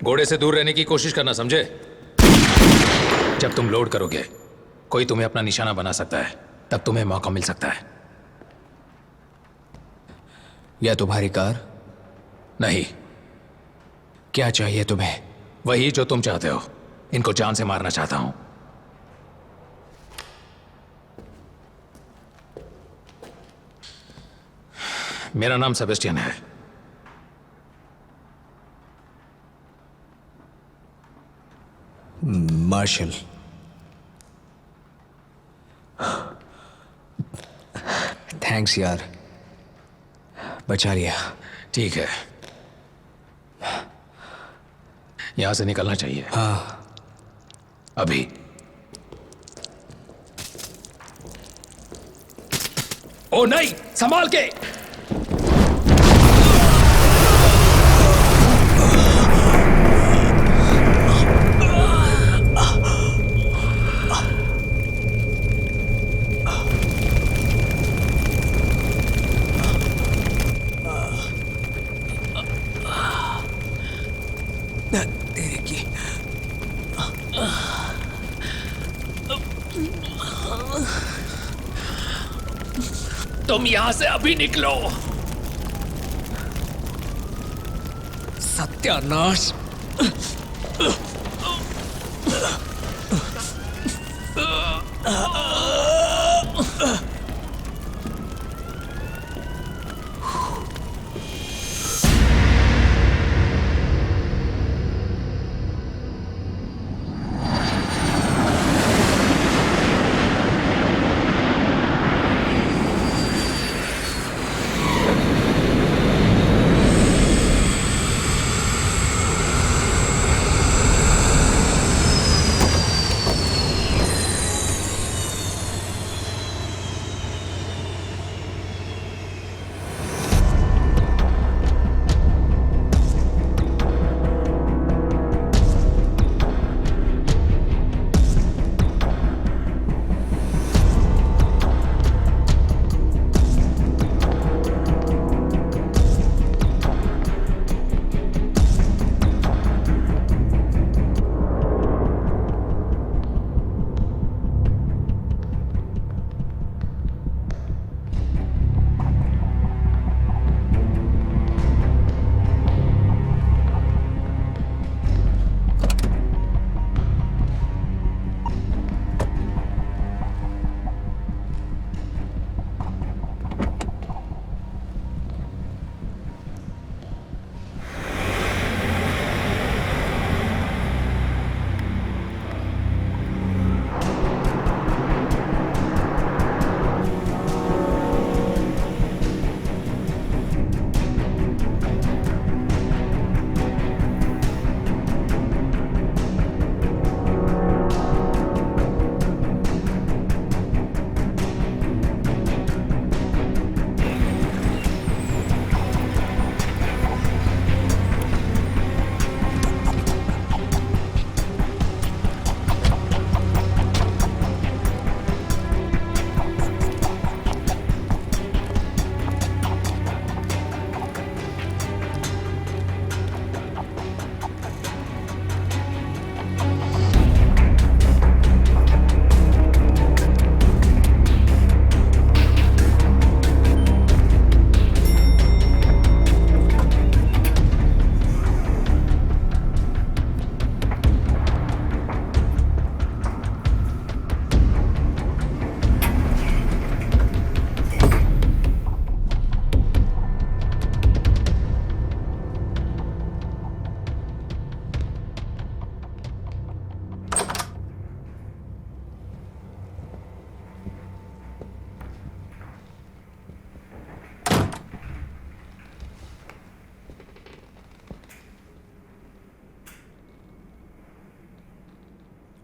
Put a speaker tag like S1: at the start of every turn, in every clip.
S1: घोड़े से दूर रहने की कोशिश करना, समझे? जब तुम लोड करोगे, कोई तुम्हें अपना निशाना बना सकता है, तब तुम्हें मौका मिल सकता है।
S2: या तुम्हारी कार?
S1: नहीं।
S2: क्या चाहिए तुम्हें?
S1: वही जो तुम चाहते हो। इनको जान से मारना चाहता हूं। मेरा नाम सेबेस्टियन है।
S2: मार्शल। थैंक्स यार, बचा लिया।
S1: ठीक है, यहां से निकलना चाहिए।
S2: हाँ।
S1: अभी। ओ नहीं, संभाल के।
S2: तेरे की।
S1: तुम यहां से अभी निकलो।
S2: सत्यानाश।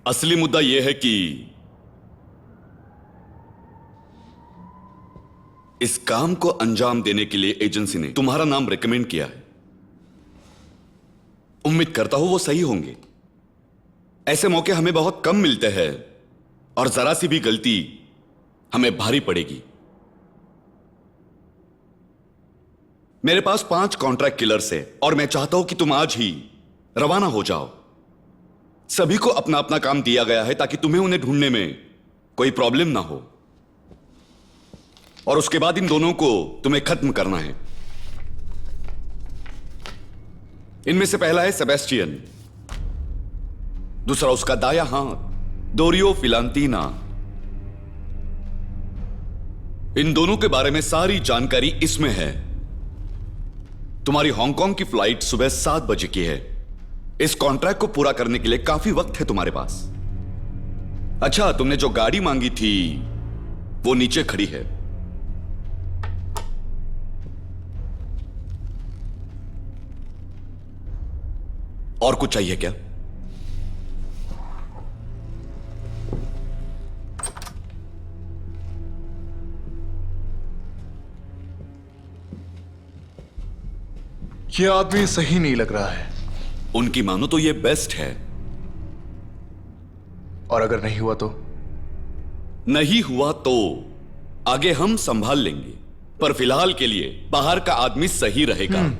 S3: असली मुद्दा यह है कि इस काम को अंजाम देने के लिए एजेंसी ने तुम्हारा नाम रिकमेंड किया है। उम्मीद करता हूं वो सही होंगे। ऐसे मौके हमें बहुत कम मिलते हैं और जरा सी भी गलती हमें भारी पड़ेगी। मेरे पास 5 कॉन्ट्रैक्ट किलर्स है और मैं चाहता हूं कि तुम आज ही रवाना हो जाओ। सभी को अपना अपना काम दिया गया है ताकि तुम्हें उन्हें ढूंढने में कोई प्रॉब्लम ना हो। और उसके बाद इन दोनों को तुम्हें खत्म करना है। इनमें से पहला है सेबेस्टियन, दूसरा उसका दाया हाथ डोरियो फिलांतीना। इन दोनों के बारे में सारी जानकारी इसमें है। तुम्हारी हांगकांग की फ्लाइट सुबह 7 बजे की है। इस कॉन्ट्रैक्ट को पूरा करने के लिए काफी वक्त है तुम्हारे पास। अच्छा, तुमने जो गाड़ी मांगी थी वो नीचे खड़ी है। और कुछ चाहिए क्या?
S4: ये आदमी सही नहीं लग रहा है।
S3: उनकी मानो तो ये बेस्ट है।
S4: और अगर नहीं हुआ तो?
S3: नहीं हुआ तो आगे हम संभाल लेंगे, पर फिलहाल के लिए बाहर का आदमी सही रहेगा।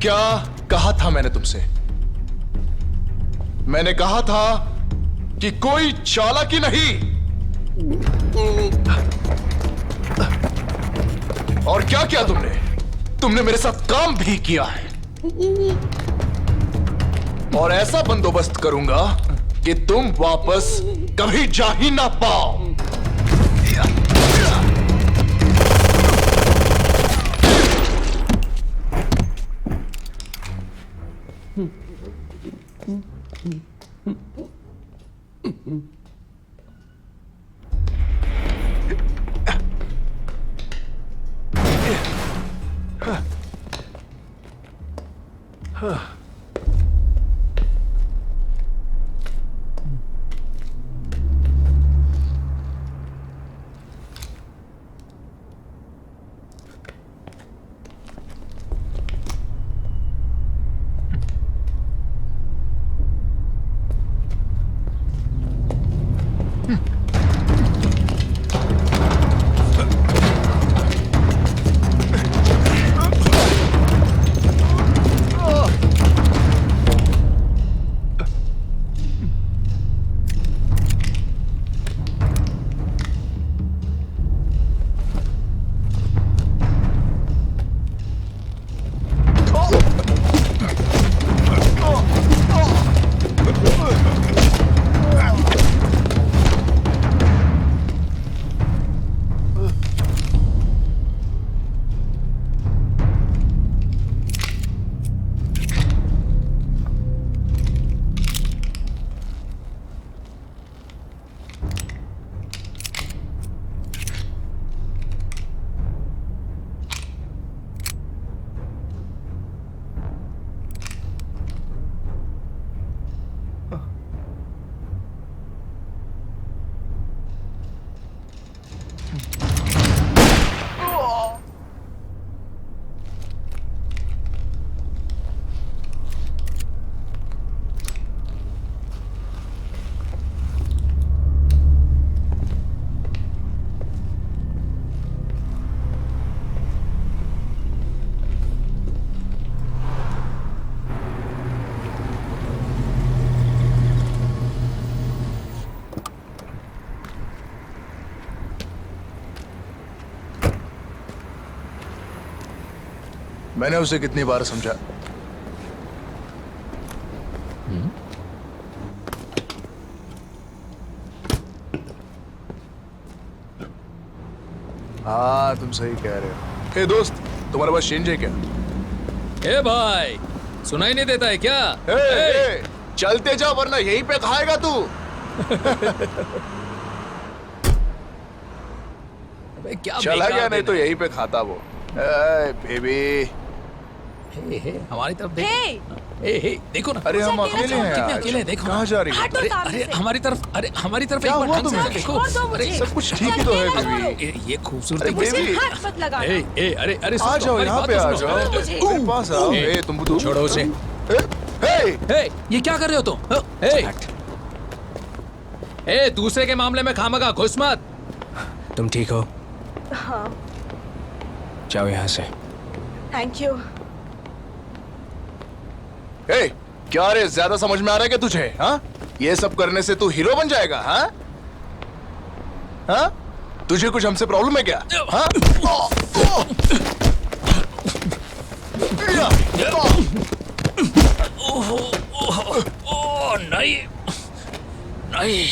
S4: क्या कहा था मैंने तुमसे? मैंने कहा था कि कोई चालाकी नहीं। और क्या किया तुमने? तुमने मेरे साथ काम भी किया है। और ऐसा बंदोबस्त करूंगा कि तुम वापस कभी जा ही ना पाओ। मैंने उसे कितनी बार समझा। हाँ, तुम सही कह रहे हो। हे दोस्त, तुम्हारे पास चेंज है क्या?
S1: ए भाई, सुनाई नहीं देता है क्या?
S4: हे, चलते जा वरना यहीं पे खाएगा तू।
S1: अबे क्या
S4: चला
S1: बेकार
S4: गया, नहीं
S1: दिन
S4: तो
S1: है।
S4: यहीं पे खाता वो। बेबी,
S1: हे, हमारी तरफ देखो।
S5: हे!
S1: हे, देखो ना।
S4: अरे हम
S5: मुझे
S4: अकेले हैं
S1: कितने
S4: आज।
S1: अकेले हैं, देखो ना।
S4: कहाँ जा रही है?
S5: हटो
S1: अरे
S5: सामने
S1: अरे
S5: से।
S1: हमारी तरफ
S4: क्या
S1: एक बार
S4: हुआ
S1: ढंग से
S4: तुम्हें?
S1: देखो।
S5: छोड़ दो मुझे।
S1: अरे
S4: सब कुछ ठीक ही तो है
S5: अकेला
S4: बेबी।
S5: छोड़ो।
S1: ये खूबसूरती
S4: अरे
S1: कैसे-
S4: बेबी।
S5: हाथ मत लगाना।
S1: अरे
S4: आ
S1: सुनो,
S4: जाओ,
S1: हमारी
S4: यहाँ
S1: बात
S4: पे
S1: तो
S4: आ
S1: सुनो।
S4: जाओ।
S5: मुझे।
S4: मेरे पास आओ।
S1: ए,
S4: ए, तुम
S1: छोड़ो उसे।
S4: हे,
S1: हे, ये क्या कर रहे हो तुम? ए, दूसरे के मामले में खामगा घुस मत।
S2: तुम ठीक हो?
S5: हाँ,
S2: जाओ यहाँ से।
S5: Thank you.
S4: हे, क्या रे, ज्यादा समझ में आ रहा है क्या तुझे? हाँ, ये सब करने से तू हीरो बन जाएगा? हाँ, हाँ, तुझे कुछ हमसे प्रॉब्लम है क्या? हाँ?
S1: ओ नहीं नहीं।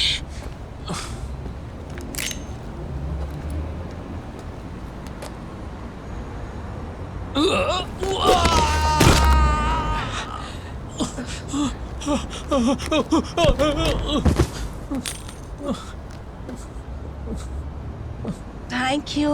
S5: Thank you.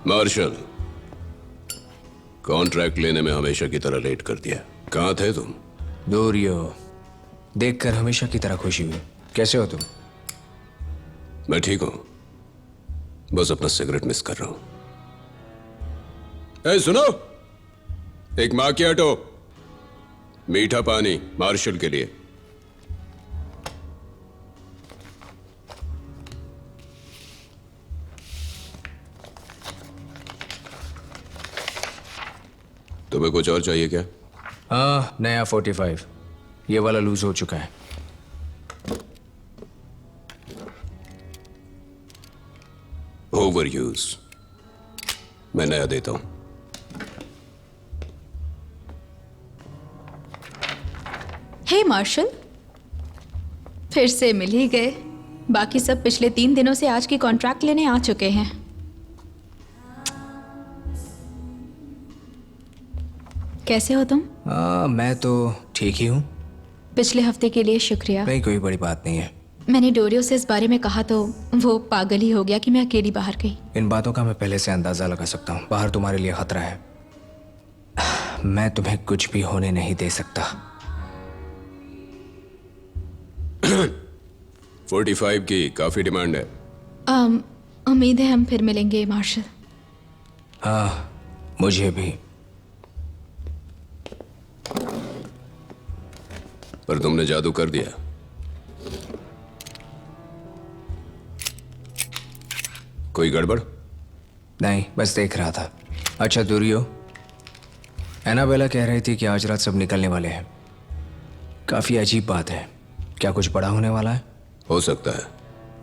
S6: मार्शल, कॉन्ट्रैक्ट लेने में हमेशा की तरह लेट कर दिया। कहाँ थे तुम?
S2: डोरियो, देखकर हमेशा की तरह खुशी हुई। कैसे हो तुम?
S6: मैं ठीक हूं, बस अपना सिगरेट मिस कर रहा हूं। ए सुनो, एक माकियाटो, मीठा पानी मार्शल के लिए। तुम्हें कुछ और चाहिए क्या?
S2: हाँ, नया 45। ये वाला लूज हो चुका है।
S6: Over use. मैं नया देता हूं।
S7: हे मार्शल, फिर से मिल ही गए। बाकी सब पिछले 3 दिनों से आज की कॉन्ट्रैक्ट लेने आ चुके हैं। कैसे हो तुम?
S2: मैं तो ठीक ही हूँ।
S7: पिछले हफ्ते के लिए शुक्रिया।
S2: नहीं, कोई बड़ी बात नहीं है।
S7: मैंने डोरियो से इस बारे में कहा तो वो पागल ही हो गया कि मैं अकेली बाहर गई।
S2: इन बातों का मैं पहले से अंदाजा लगा सकता हूँ। बाहर तुम्हारे लिए खतरा है। मैं तुम्हें कुछ भी होने नहीं दे सकता।
S6: 45 की काफी डिमांड है।
S7: उम्मीद है हम फिर मिलेंगे मार्शल।
S2: हाँ, मुझे भी।
S6: पर तुमने जादू कर दिया। कोई गड़बड़?
S2: नहीं, बस देख रहा था। अच्छा डोरियो, एनाबेला कह रही थी कि आज रात सब निकलने वाले हैं। काफी अजीब बात है। क्या कुछ बड़ा होने वाला है?
S6: हो सकता है।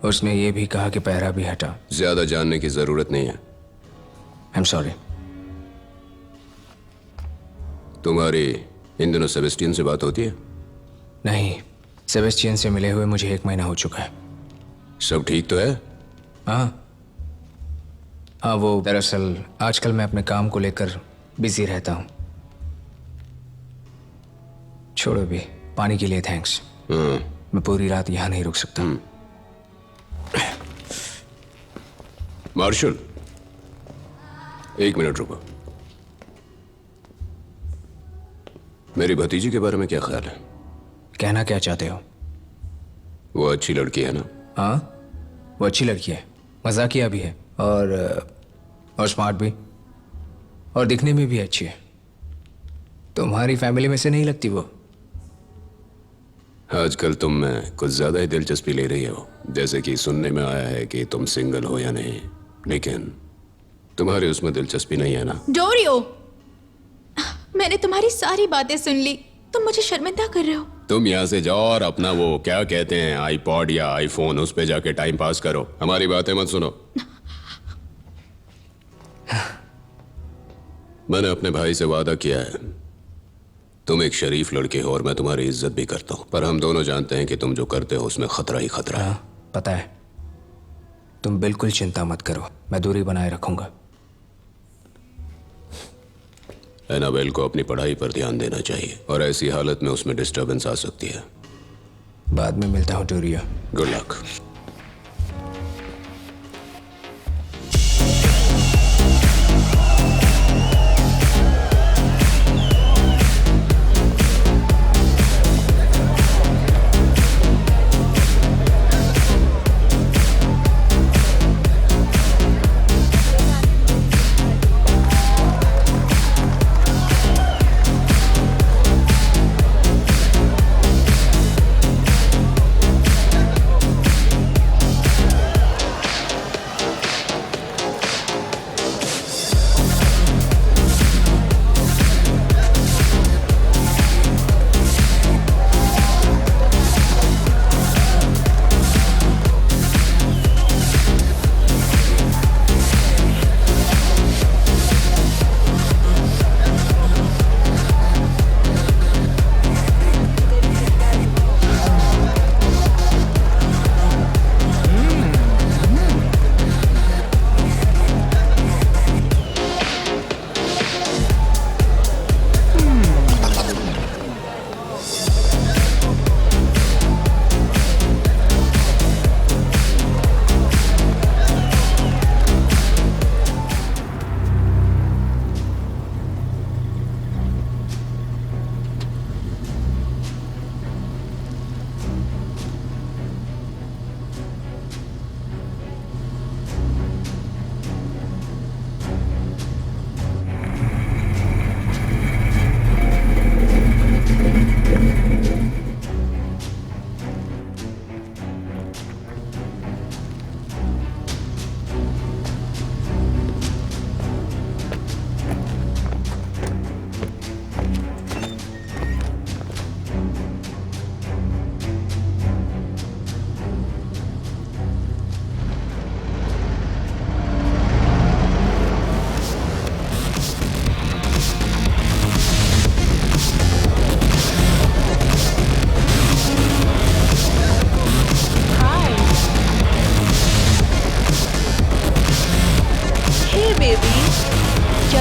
S2: उसने ये भी कहा कि पहरा भी हटा।
S6: ज्यादा जानने की जरूरत नहीं है।
S2: I am sorry.
S6: तुम्हारी इन दिनों सेबेस्टियन से बात होती है?
S2: नहीं, सेबेस्टियन से मिले हुए मुझे 1 महीना हो चुका है।
S6: सब ठीक तो है?
S2: हाँ, वो दरअसल आजकल मैं अपने काम को लेकर बिजी रहता हूँ। छोड़ो भी, पानी के लिए थैंक्स। मैं पूरी रात यहाँ नहीं रुक सकता।
S6: मार्शल, 1 मिनट रुको। मेरी भतीजी के बारे में क्या ख्याल है?
S2: कहना क्या चाहते हो?
S6: वो अच्छी लड़की है ना?
S2: हाँ, वो अच्छी लड़की है, मजाकिया भी है और स्मार्ट भी, और दिखने में भी अच्छी है। तुम्हारी फैमिली में से नहीं लगती वो?
S6: आजकल तुम में कुछ ज्यादा ही दिलचस्पी ले रही हो। जैसे कि सुनने में आया है कि तुम सिंगल हो या नहीं, लेकिन तुम्हारी उसमें दिलचस्पी नहीं है ना?
S7: डोरियो, मैंने तुम्हारी सारी बातें सुन ली। तुम मुझे शर्मिंदा कर रहे हो।
S6: तुम यहाँ से जाओ और अपना वो क्या कहते हैं आईपॉड या आईफोन, उस पे जाके टाइम पास करो। हमारी बातें मत सुनो। मैंने अपने भाई से वादा किया है, तुम एक शरीफ लड़के हो और मैं तुम्हारी इज्जत भी करता हूं, पर हम दोनों जानते हैं कि तुम जो करते हो उसमें खतरा ही खतरा है।
S2: हाँ, पता है। तुम बिल्कुल चिंता मत करो, मैं दूरी बनाए रखूंगा।
S6: एनाबेल को अपनी पढ़ाई पर ध्यान देना चाहिए और ऐसी हालत में उसमें डिस्टर्बेंस आ सकती है।
S2: बाद में मिलता हूँ डोरियो।
S6: Good luck.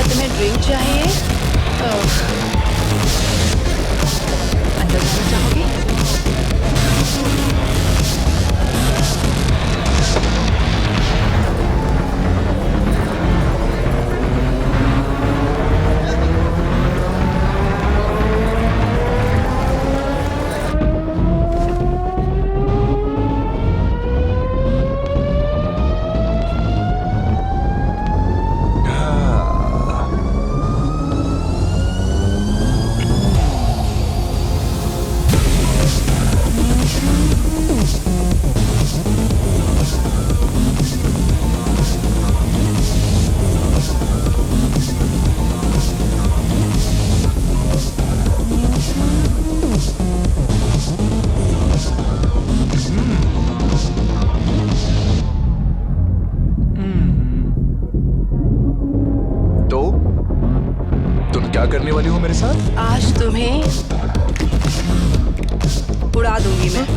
S5: तुम्हें ड्रिंक चाहिए तो अंदर जाना चाहोगे?
S4: तो तुम क्या करने वाली हो मेरे साथ?
S5: आज तुम्हें उड़ा दूंगी मैं।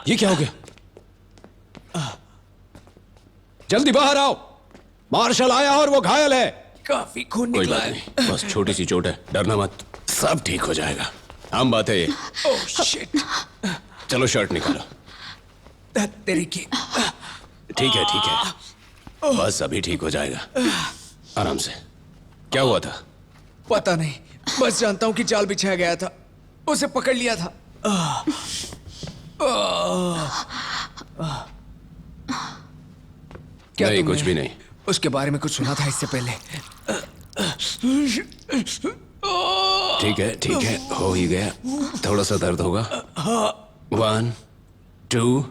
S6: ये क्या हो गया? जल्दी बाहर आओ, मार्शल आया और वो घायल है।
S2: काफी खून
S6: कोई
S2: निकला
S6: बात
S2: है।
S6: नहीं, बस छोटी सी चोट है, डरना मत, सब ठीक हो जाएगा। आम बात है ये।
S2: Oh shit.
S6: चलो शर्ट निकालो।
S2: तेरी की।
S6: ठीक है, बस अभी ठीक हो जाएगा, आराम से। क्या हुआ था?
S2: पता नहीं, बस जानता हूं कि जाल बिछाया गया था, उसे पकड़ लिया था। क्या
S6: नहीं,
S2: तुमने
S6: कुछ भी नहीं।
S2: उसके बारे में कुछ सुना था इससे पहले?
S6: ठीक है, हो ही गया। थोड़ा सा दर्द होगा। 1 2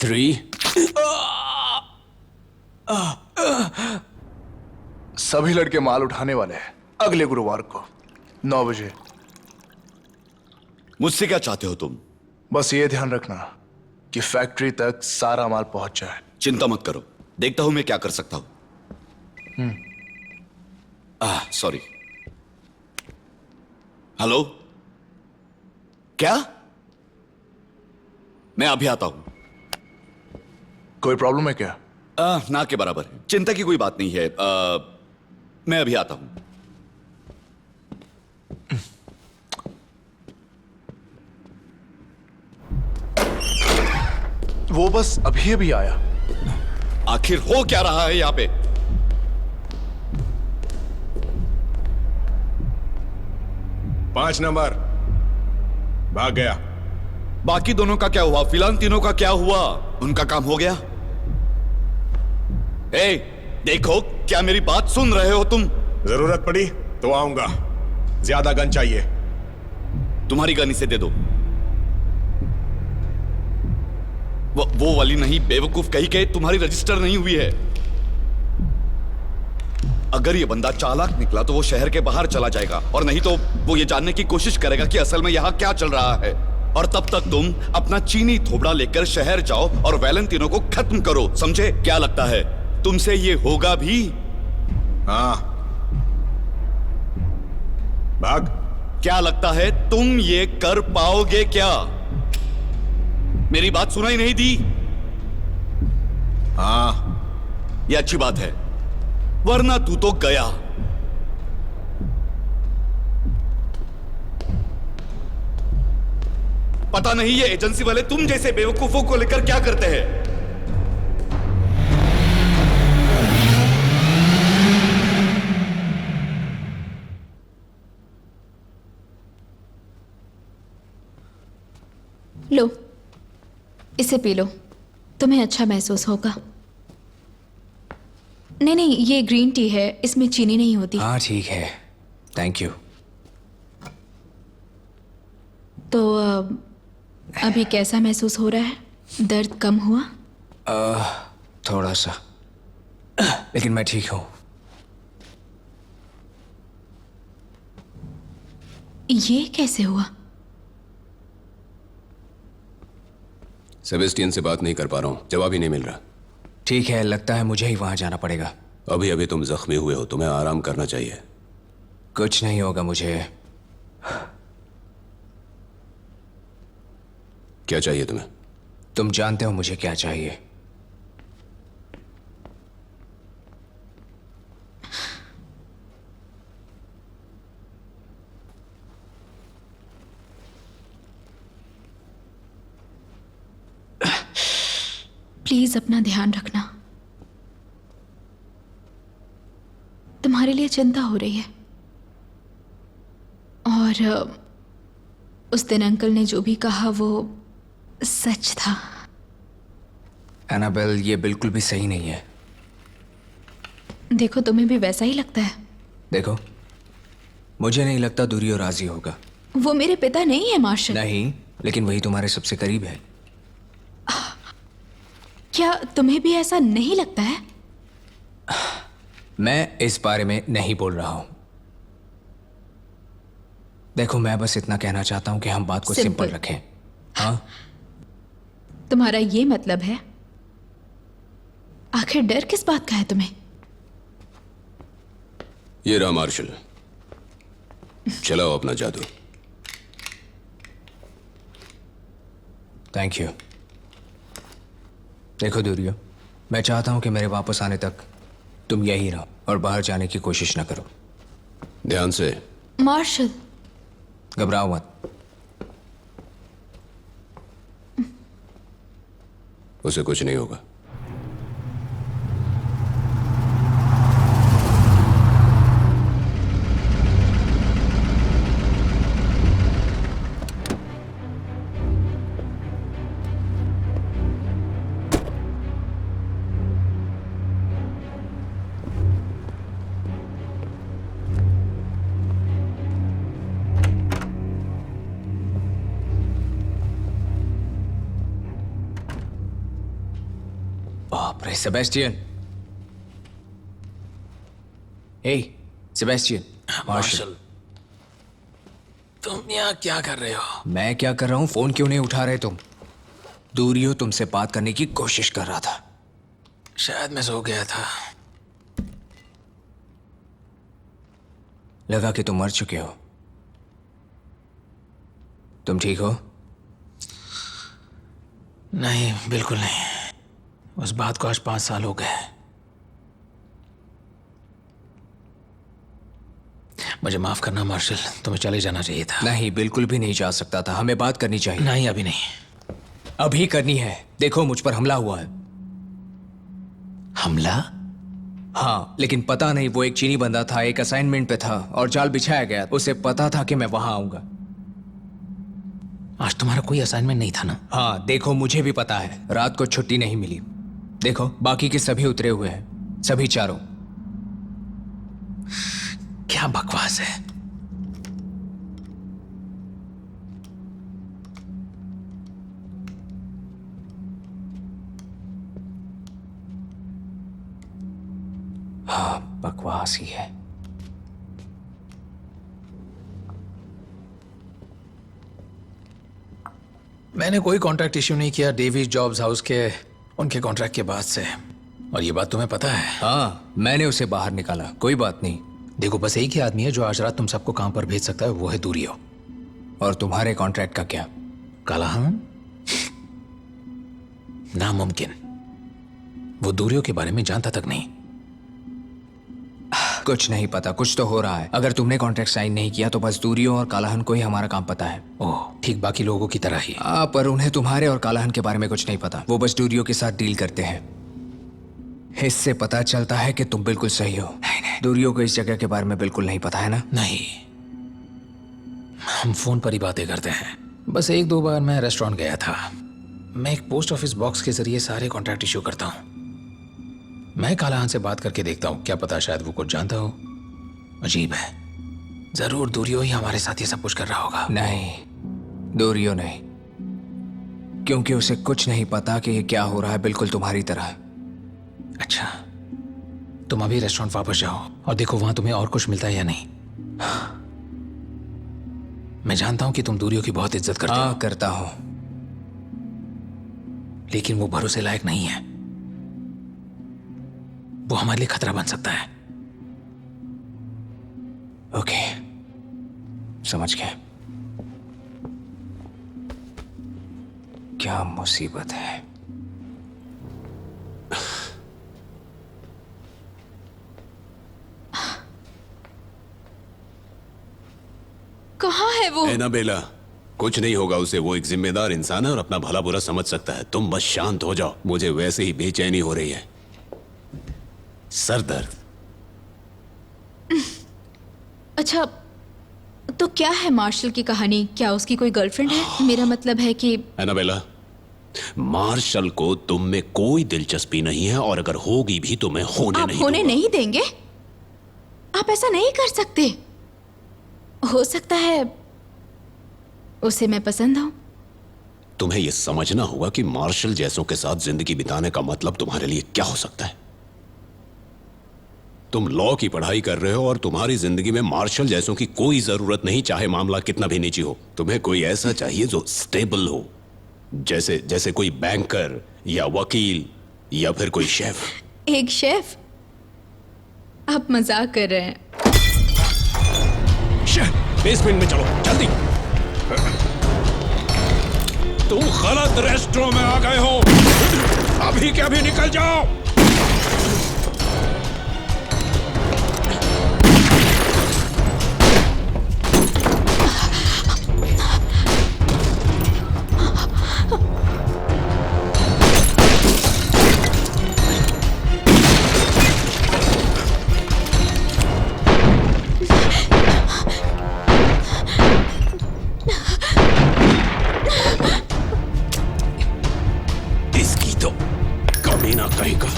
S6: 3।
S4: सभी लड़के माल उठाने वाले हैं अगले गुरुवार को 9 बजे।
S3: मुझसे क्या चाहते हो तुम?
S4: बस ये ध्यान रखना कि फैक्ट्री तक सारा माल पहुंच जाए।
S3: चिंता मत करो, देखता हूं मैं क्या कर सकता हूं। सॉरी। हेलो, क्या? मैं अभी आता हूं।
S4: कोई प्रॉब्लम है क्या?
S3: ना के बराबर है, चिंता की कोई बात नहीं है। मैं अभी आता हूं।
S4: वो बस अभी अभी आया।
S3: आखिर हो क्या रहा है यहां पे?
S6: पांच नंबर भाग गया।
S3: बाकी दोनों का क्या हुआ? फिलहाल तीनों का क्या हुआ? उनका काम हो गया? ए, देखो, क्या मेरी बात सुन रहे हो तुम?
S6: जरूरत पड़ी तो आऊंगा, ज्यादा गन चाहिए।
S3: तुम्हारी गन इसे दे दो। वो वाली नहीं, बेवकूफ कहीं के, तुम्हारी रजिस्टर नहीं हुई है। अगर ये बंदा चालाक निकला तो वो शहर के बाहर चला जाएगा, और नहीं तो वो ये जानने की कोशिश करेगा कि असल में यहां क्या चल रहा है। और तब तक तुम अपना चीनी थोबड़ा लेकर शहर जाओ और वैलेंटिनो को खत्म करो, समझे? क्या लगता है तुमसे ये होगा भी?
S6: हाँ, भाग।
S3: क्या लगता है तुम ये कर पाओगे क्या? मेरी बात सुनाई नहीं दी?
S6: हाँ,
S3: ये अच्छी बात है, वरना तू तो गया। पता नहीं ये एजेंसी वाले तुम जैसे बेवकूफों को लेकर क्या करते हैं।
S7: लो, इसे पी लो, तुम्हें अच्छा महसूस होगा। नहीं, ये ग्रीन टी है, इसमें चीनी नहीं होती।
S2: हाँ ठीक है, थैंक यू।
S7: तो अभी कैसा महसूस हो रहा है? दर्द कम हुआ?
S2: थोड़ा सा, लेकिन मैं ठीक हूं।
S7: ये कैसे हुआ?
S6: सेबेस्टियन से बात नहीं कर पा रहा हूं, जवाब ही नहीं मिल रहा।
S2: ठीक है, लगता है मुझे ही वहां जाना पड़ेगा।
S6: अभी अभी तुम जख्मी हुए हो, तुम्हें आराम करना चाहिए।
S2: कुछ नहीं होगा मुझे।
S6: क्या चाहिए तुम्हें?
S2: तुम जानते हो मुझे क्या चाहिए।
S7: प्लीज अपना ध्यान रखना, तुम्हारे लिए चिंता हो रही है। और उस दिन अंकल ने जो भी कहा वो सच था।
S2: एनाबेल, ये बिल्कुल भी सही नहीं है।
S7: देखो, तुम्हें भी वैसा ही लगता है।
S2: देखो, मुझे नहीं लगता दूरियो राजी होगा।
S7: वो मेरे पिता नहीं है मार्शल।
S2: नहीं, लेकिन वही तुम्हारे सबसे करीब है।
S7: क्या तुम्हें भी ऐसा नहीं लगता है?
S2: मैं इस बारे में नहीं बोल रहा हूं। देखो, मैं बस इतना कहना चाहता हूं कि हम बात को सिंपल रखें। हाँ,
S7: तुम्हारा ये मतलब है? आखिर डर किस बात का है तुम्हें?
S6: ये रहा मार्शल, चलाओ अपना जादू।
S2: Thank you. देखो दूरियो, मैं चाहता हूं कि मेरे वापस आने तक तुम यही रहो और बाहर जाने की कोशिश ना करो।
S6: ध्यान से।
S7: मार्शल,
S2: घबराओ मत।
S6: उसे कुछ नहीं होगा।
S2: बाप रे, सेबेस्टियन। हे सेबेस्टियन।
S1: मार्शल, तुम यहाँ क्या कर रहे हो?
S2: मैं क्या कर रहा हूं? फोन क्यों नहीं उठा रहे तुम? दूरियो तुमसे बात करने की कोशिश कर रहा था।
S1: शायद मैं सो गया था।
S2: लगा कि तुम मर चुके हो। तुम ठीक हो?
S1: नहीं, बिल्कुल नहीं। उस बात को आज 5 साल हो गए। मुझे माफ करना मार्शल, तुम्हें चले जाना चाहिए था।
S2: नहीं, बिल्कुल भी नहीं जा सकता था। हमें बात करनी चाहिए।
S1: नहीं, अभी नहीं।
S2: अभी करनी है। देखो, मुझ पर हमला हुआ है।
S1: हमला?
S2: हाँ, लेकिन पता नहीं, वो एक चीनी बंदा था, एक असाइनमेंट पे था और जाल बिछाया गया। उसे पता था कि मैं वहां आऊंगा।
S1: आज तुम्हारा कोई असाइनमेंट नहीं था ना?
S2: हाँ, देखो, मुझे भी पता है। रात को छुट्टी नहीं मिली। देखो, बाकी के सभी उतरे हुए हैं, सभी चारों।
S1: क्या बकवास है।
S2: हाँ, बकवास ही है।
S1: मैंने कोई कॉन्ट्रैक्ट इश्यू नहीं किया डेविस जॉब्स हाउस के उनके कॉन्ट्रैक्ट के बाद से, और ये बात तुम्हें पता है।
S2: हाँ, मैंने उसे बाहर निकाला। कोई बात नहीं।
S1: देखो, बस एक ही आदमी है जो आज रात तुम सबको काम पर भेज सकता है, वो है दूरियो।
S2: और तुम्हारे कॉन्ट्रैक्ट का क्या?
S1: कालाहान? नामुमकिन। वो दूरियो के बारे में जानता तक नहीं।
S2: कुछ नहीं पता, कुछ तो हो रहा है। अगर तुमने कॉन्ट्रैक्ट साइन नहीं किया तो बस दूरियो और कालाहन को ही हमारा काम पता है।
S1: ओह, ठीक बाकी लोगों की तरह ही।
S2: पर उन्हें तुम्हारे और कालाहन के बारे में कुछ नहीं पता। वो बस दूरियो के साथ डील करते हैं। इससे पता चलता है कि तुम बिल्कुल सही हो। नहीं, दूरियो को इस जगह के बारे में बिल्कुल नहीं पता है ना?
S1: नहीं, हम फोन पर ही बातें करते हैं। बस 1-2 बार मैं रेस्टोरेंट गया था। मैं एक पोस्ट ऑफिस बॉक्स के जरिए सारे कॉन्ट्रैक्ट इश्यू करता हूँ। मैं कालाहान से बात करके देखता हूँ, क्या पता शायद वो कुछ जानता हो। अजीब है, जरूर दूरियो ही हमारे साथ ये सब कुछ कर रहा होगा।
S2: नहीं, दूरियो नहीं, क्योंकि उसे कुछ नहीं पता कि ये क्या हो रहा है, बिल्कुल तुम्हारी तरह।
S1: अच्छा, तुम अभी रेस्टोरेंट वापस जाओ और देखो वहां तुम्हें और कुछ मिलता है या नहीं। मैं जानता हूं कि तुम दूरियो की बहुत इज्जत करते हो।
S2: हाँ, करता हूं।
S1: लेकिन वो भरोसे लायक नहीं है। वो हमारे लिए खतरा बन सकता है।
S2: ओके, समझ गया। क्या मुसीबत है।
S7: कहाँ है वो?
S6: एनाबेला, कुछ नहीं होगा उसे। वो एक जिम्मेदार इंसान है और अपना भला बुरा समझ सकता है। तुम बस शांत हो जाओ। मुझे वैसे ही बेचैनी हो रही है, सर दर्द।
S7: अच्छा, तो क्या है मार्शल की कहानी? क्या उसकी कोई गर्लफ्रेंड है? मेरा मतलब है कि
S6: एनाबेला, मार्शल को तुम में कोई दिलचस्पी नहीं है, और अगर होगी भी तो मैं होने
S7: आप
S6: नहीं
S7: होने
S6: दूंगा।
S7: नहीं देंगे? आप ऐसा नहीं कर सकते। हो सकता है उसे मैं पसंद हूं।
S6: तुम्हें यह समझना होगा कि मार्शल जैसों के साथ जिंदगी बिताने का मतलब तुम्हारे लिए क्या हो सकता है। तुम लॉ की पढ़ाई कर रहे हो और तुम्हारी जिंदगी में मार्शल जैसों की कोई जरूरत नहीं, चाहे मामला कितना भी नीची हो। तुम्हें कोई ऐसा चाहिए जो स्टेबल हो, जैसे जैसे कोई बैंकर या वकील या फिर कोई शेफ।
S7: एक शेफ? आप मजाक कर रहे हैं।
S6: बेसमेंट में चलो जल्दी। तुम गलत रेस्टोरेंट में आ गए हो, अभी के अभी निकल जाओ। इसकी तो कभी ना कहेगा।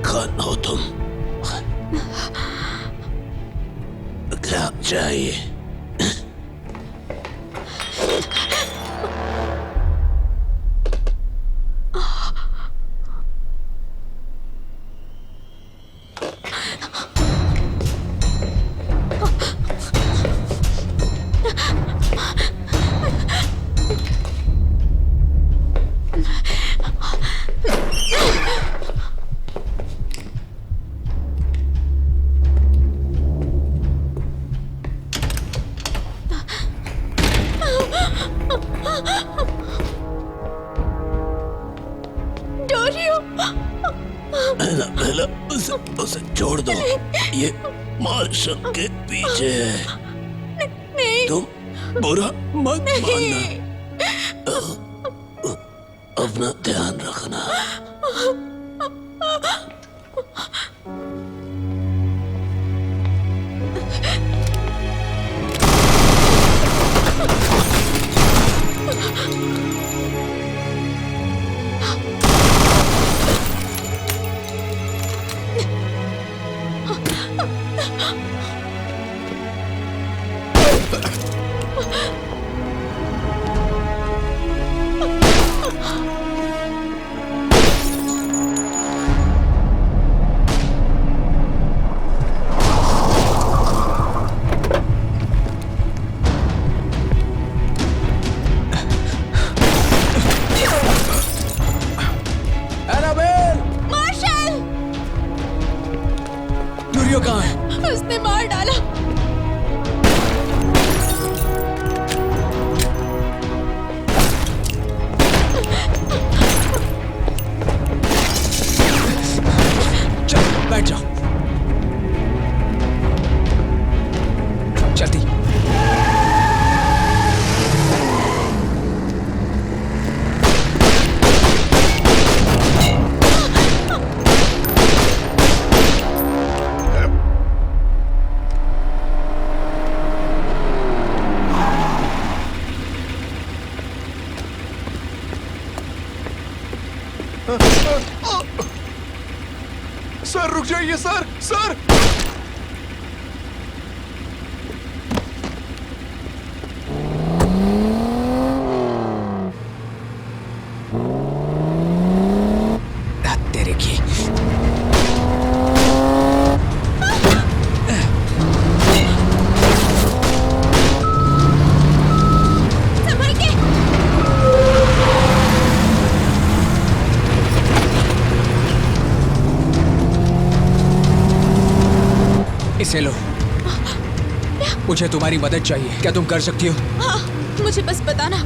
S6: कौन हो तुम? क्या चाहिए?
S7: डोरियो,
S6: पहले उसे छोड़ दो, ये मार्शल के पीछे है।
S7: नहीं।
S6: तुम बुरा मत मानना, अपना ध्यान रखना।
S2: एनाबेल!
S7: मार्शल!
S2: डूरियो कहाँ है?
S7: उसने मार डाला।
S2: चल बैठ जाओ, जल्दी।
S4: सर रुक जाइए सर, सर।
S2: तेरे की
S7: संभल के।
S2: इसे लो। मुझे तुम्हारी मदद चाहिए, क्या तुम कर सकती हो?
S7: हाँ, मुझे बस बताना।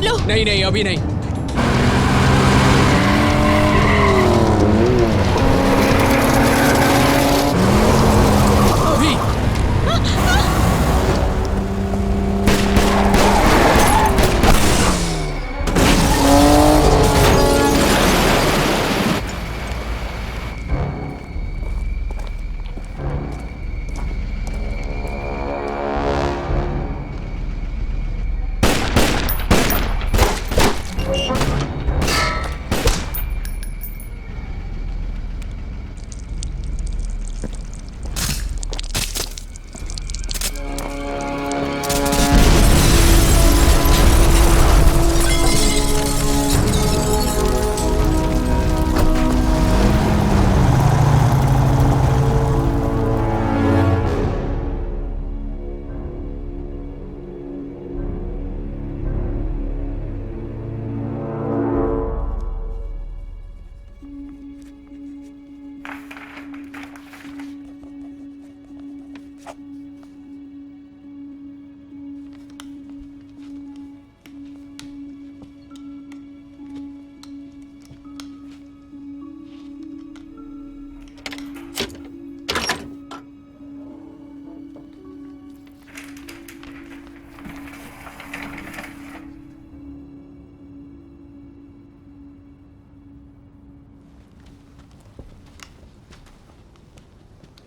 S7: लो।
S2: नहीं नहीं, अभी नहीं। अभी।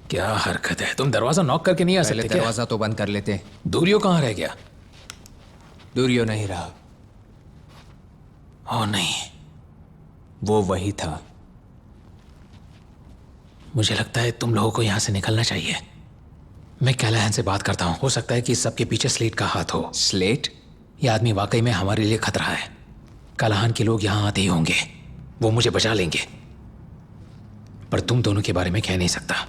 S1: क्या हरकत है, तुम दरवाजा नॉक करके नहीं आ
S2: पहले
S1: सकते क्या?
S2: दरवाजा तो बंद कर लेते।
S1: दूरियो कहाँ रह गया?
S2: दूरियो नहीं रहा,
S1: ओ नहीं,
S2: वो वही था।
S1: मुझे लगता है तुम लोगों को यहाँ से निकलना चाहिए। मैं कैलाहन से बात करता हूँ, हो सकता है कि इस सबके पीछे स्लेट का हाथ हो।
S2: स्लेट?
S1: ये आदमी वाकई में हमारे लिए खतरा है। कैलाहन के लोग यहाँ आते ही होंगे, वो मुझे बचा लेंगे। पर तुम दोनों के बारे में कह नहीं सकता।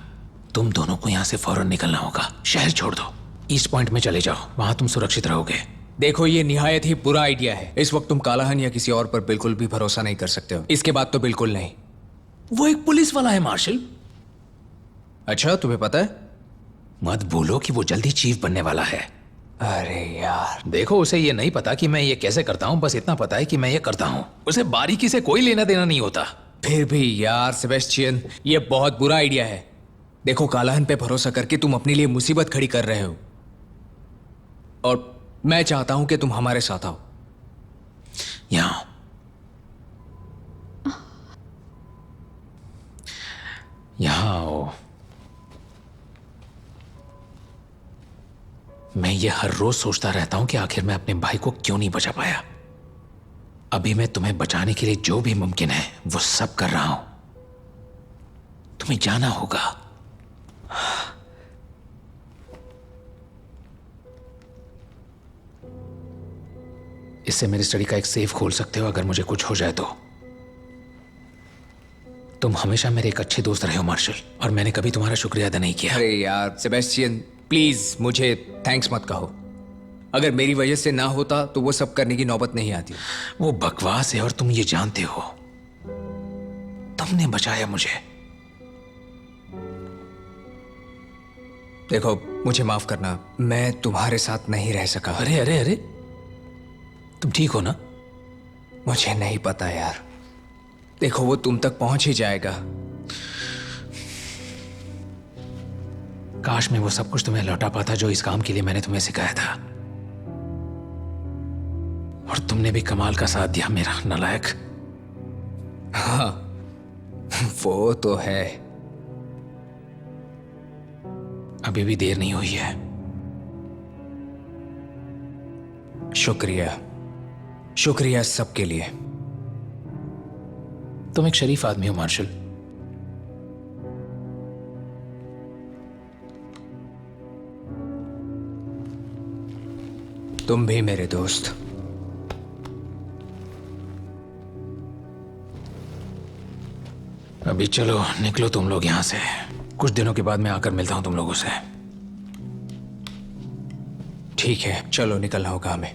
S1: तुम दोनों को यहाँ से फौरन निकलना होगा। शहर छोड़ दो, ईस्ट पॉइंट में चले जाओ, वहां तुम सुरक्षित रहोगे।
S2: देखो, ये निहायत ही बुरा आइडिया है। इस वक्त तुम कालाहन या किसी और पर बिल्कुल भी भरोसा नहीं कर सकते हो। इसके बाद तो बिल्कुल नहीं।
S1: वो एक पुलिस वाला है मार्शल।
S2: अच्छा, तुम्हें पता है?
S1: मत बोलो कि वो जल्दी चीफ बनने वाला है।
S2: अरे यार,
S1: देखो, उसे ये नहीं पता कि मैं ये कैसे करता हूँ, बस इतना पता है कि मैं ये करता हूँ। उसे बारीकी से कोई लेना देना नहीं होता।
S2: फिर भी यार सेबेस्टियन, ये बहुत बुरा आइडिया है। देखो, कालाहन पे भरोसा करके तुम अपने लिए मुसीबत खड़ी कर रहे हो, और मैं चाहता हूं कि तुम हमारे साथ आओ।
S1: यहाँ यहाँ आओ। मैं ये हर रोज सोचता रहता हूं कि आखिर मैं अपने भाई को क्यों नहीं बचा पाया। अभी मैं तुम्हें बचाने के लिए जो भी मुमकिन है वो सब कर रहा हूं। तुम्हें जाना होगा। इससे मेरी स्टडी का एक सेफ खोल सकते हो अगर मुझे कुछ हो जाए तो। तुम हमेशा मेरे एक अच्छे दोस्त रहे हो मार्शल, और मैंने कभी तुम्हारा शुक्रिया अदा नहीं किया।
S2: अरे यार सेबेस्टियन, प्लीज मुझे थैंक्स मत कहो। अगर मेरी वजह से ना होता तो वो सब करने की नौबत नहीं आती।
S1: वो बकवास है और तुम ये जानते हो। तुमने बचाया मुझे।
S2: देखो, मुझे माफ करना, मैं तुम्हारे साथ नहीं रह सका।
S1: अरे अरे अरे, तुम ठीक हो ना?
S2: मुझे नहीं पता यार। देखो, वो तुम तक पहुंच ही जाएगा।
S1: काश मैं वो सब कुछ तुम्हें लौटा पाता जो इस काम के लिए मैंने तुम्हें सिखाया था। और तुमने भी कमाल का साथ दिया मेरा नालायक।
S2: हाँ, वो तो है।
S1: अभी भी देर नहीं हुई है।
S2: शुक्रिया, शुक्रिया सबके लिए।
S1: तुम एक शरीफ आदमी हो मार्शल।
S2: तुम भी मेरे दोस्त।
S1: अभी चलो, निकलो तुम लोग यहां से। कुछ दिनों के बाद मैं आकर मिलता हूं तुम लोगों से।
S2: ठीक है, चलो निकलना होगा हमें।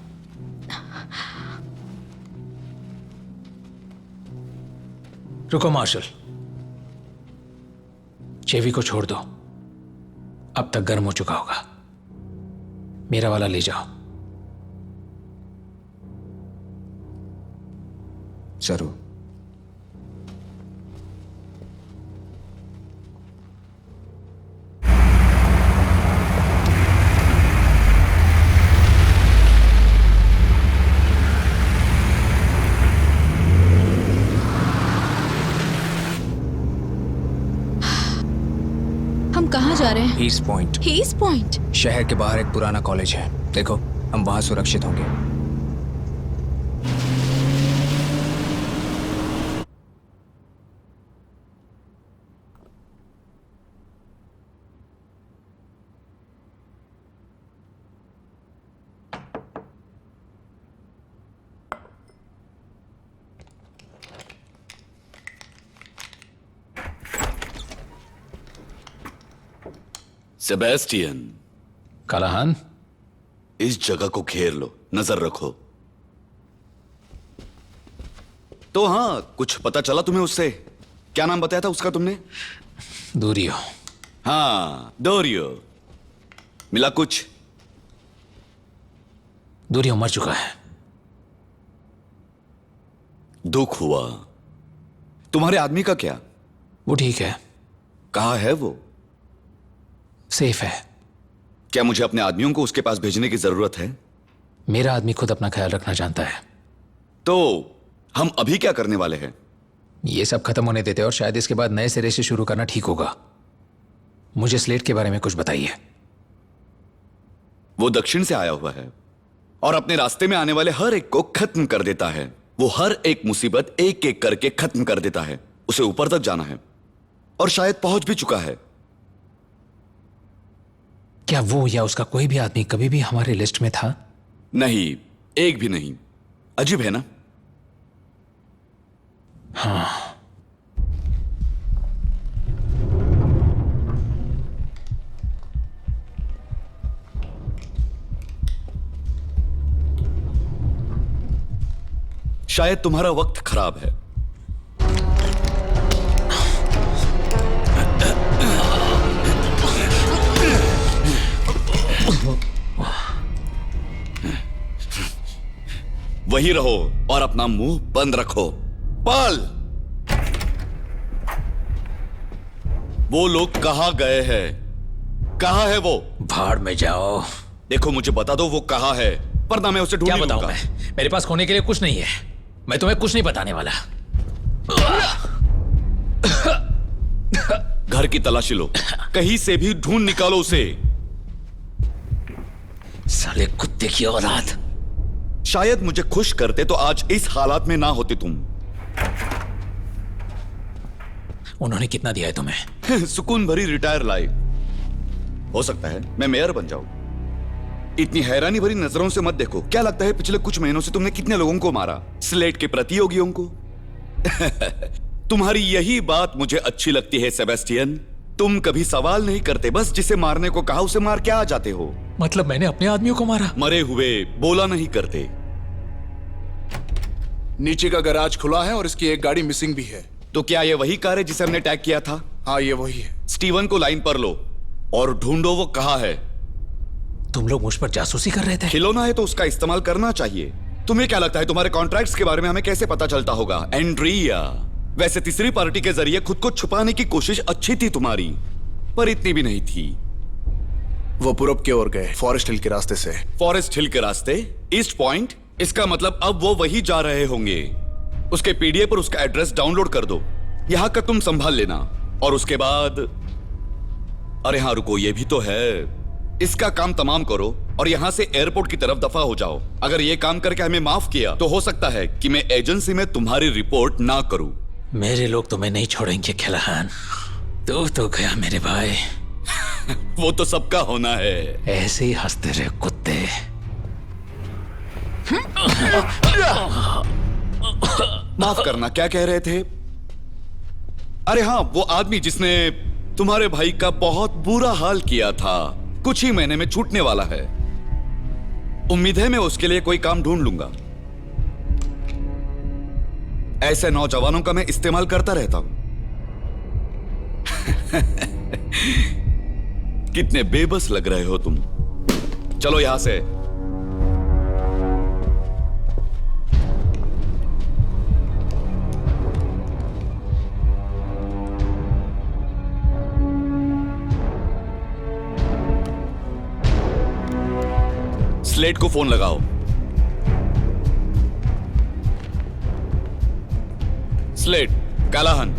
S1: रुको मार्शल, चेवी को छोड़ दो, अब तक गर्म हो चुका होगा। मेरा वाला ले जाओ।
S2: जरूर।
S7: हम कहाँ जा रहे हैं?
S2: East point,
S7: his point.
S2: शहर के बाहर एक पुराना कॉलेज है। देखो, हम वहां सुरक्षित होंगे।
S3: सेबेस्टियन,
S1: कालाहान,
S3: इस जगह को घेर लो, नजर रखो। तो हाँ, कुछ पता चला तुम्हें उससे? क्या नाम बताया था उसका तुमने?
S1: दूरी हो।
S3: हाँ, डोरियो। मिला कुछ?
S1: दूरी हो मर चुका है।
S3: दुख हुआ। तुम्हारे आदमी का क्या?
S1: वो ठीक है,
S3: कहाँ है वो?
S1: सेफ है।
S3: क्या मुझे अपने आदमियों को उसके पास भेजने की जरूरत है?
S1: मेरा आदमी खुद अपना ख्याल रखना जानता है।
S3: तो हम अभी क्या करने वाले हैं?
S1: ये सब खत्म होने देते और शायद इसके बाद नए सिरे से शुरू करना ठीक होगा। मुझे स्लेट के बारे में कुछ बताइए।
S3: वो दक्षिण से आया हुआ है और अपने रास्ते में आने वाले हर एक को खत्म कर देता है। वो हर एक मुसीबत एक एक करके खत्म कर देता है। उसे ऊपर तक जाना है और शायद पहुंच भी चुका है।
S1: क्या वो या उसका कोई भी आदमी कभी भी हमारे लिस्ट में था?
S3: नहीं, एक भी नहीं। अजीब है ना?
S1: हाँ।
S3: शायद तुम्हारा वक्त खराब है। वही रहो और अपना मुंह बंद रखो। पाल, वो लोग कहां गए हैं? कहां है वो?
S1: भाड़ में जाओ।
S3: देखो, मुझे बता दो वो कहां है, वरना मैं उसे ढूंढ
S1: क्या
S3: लूंगा।
S1: बताऊं मैं? मेरे पास खोने के लिए कुछ नहीं है। मैं तुम्हें कुछ नहीं बताने वाला।
S3: घर की तलाशी लो, कहीं से भी ढूंढ निकालो उसे।
S1: साले कुत्ते की औलाद।
S3: शायद मुझे खुश करते तो आज इस हालात में ना होते तुम।
S1: उन्होंने कितना दिया है तुम्हें?
S3: सुकून भरी रिटायर लाइफ। हो सकता है मैं मेयर बन जाऊं। इतनी हैरानी भरी नजरों से मत देखो। क्या लगता है पिछले कुछ महीनों से तुमने कितने लोगों को मारा? स्लेट के प्रतियोगियों को। तुम्हारी यही बात मुझे अच्छी लगती है सेबेस्टियन। तुम कभी सवाल नहीं करते, बस जिसे मारने को कहा उसे मार के आ जाते हो।
S1: मतलब मैंने अपने आदमियों को मारा?
S3: मरे हुए बोला नहीं करते।
S4: नीचे का गैराज खुला है और इसकी एक गाड़ी मिसिंग भी है।
S3: तो क्या ये वही कार है जिसे हमने टैग किया था?
S4: हाँ, ये वही है।
S3: स्टीवन को लाइन पर लो और ढूंढो वो कहां है।
S1: तुम लोग मुझ पर जासूसी कर रहे थे?
S3: खिलौना है तो उसका इस्तेमाल करना चाहिए। तुम्हें क्या लगता है तुम्हारे कॉन्ट्रैक्ट्स के बारे में हमें कैसे पता चलता होगा? एंड्रिया, वैसे तीसरी पार्टी के जरिए खुद को छुपाने की कोशिश अच्छी थी तुम्हारी, पर इतनी भी नहीं थी।
S4: वो पूरब की ओर गए, फॉरेस्ट हिल के रास्ते से।
S3: फॉरेस्ट हिल के रास्ते? East point? इसका मतलब अब वो वही जा रहे होंगे। उसके पीडीए पर उसका एड्रेस डाउनलोड कर दो। यहां का तुम संभाल लेना और उसके बाद, अरे हाँ रुको, ये भी तो है। इसका काम तमाम करो और यहां से एयरपोर्ट की तरफ दफा हो जाओ। अगर ये काम करके हमें माफ किया तो हो सकता है कि मैं एजेंसी में तुम्हारी रिपोर्ट ना करूं।
S1: मेरे लोग तुम्हें नहीं छोड़ेंगे खिलहान। तो गया मेरे भाई।
S3: वो तो सबका होना है।
S1: ऐसे ही हंसते रहे कुत्ते।
S3: माफ करना, क्या कह रहे थे? अरे हाँ, वो आदमी जिसने तुम्हारे भाई का बहुत बुरा हाल किया था, कुछ ही महीने में छूटने वाला है। उम्मीद है मैं उसके लिए कोई काम ढूंढ लूंगा। ऐसे नौजवानों का मैं इस्तेमाल करता रहता हूं। कितने बेबस लग रहे हो तुम। चलो यहां से। स्लेट को फोन लगाओ। स्लेट, कैलाहन,